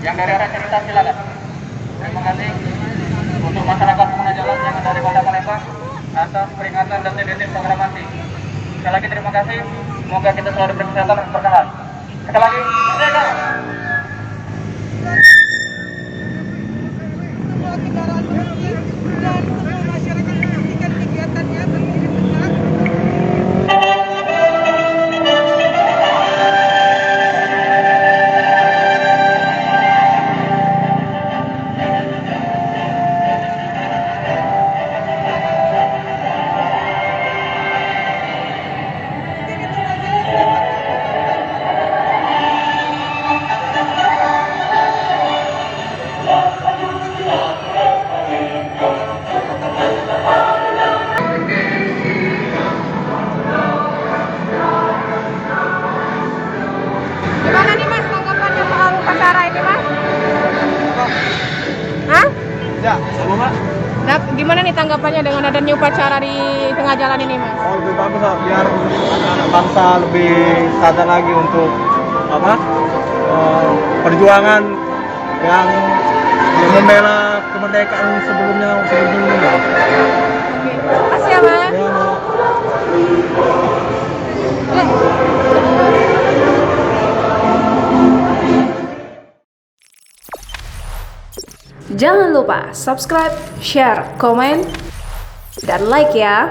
Yang dari arah cerita silakan. Terima kasih untuk masyarakat pengguna jalan yang dari Kota Palembang atas peringatan dan titip proklamasi. Sekali lagi terima kasih. Semoga kita selalu berkesehatan dan berkah. Sekali lagi, merdeka! Semua kendaraan berhenti dan semua masyarakat menghentikan kegiatannya berdiri sejenak. Gimana nih Mas tanggapannya soal upacara ini Mas? Hah? Ya, sama Mak. Nah, gimana nih tanggapannya dengan adanya upacara di tengah jalan ini Mas? Oh, lebih bagus lah, biar anak-anak bangsa lebih sadar lagi untuk perjuangan yang membela kemerdekaan sebelumnya. Oke, makasih ya Mas. Ya, Mak. Jangan lupa subscribe, share, komen, dan like ya.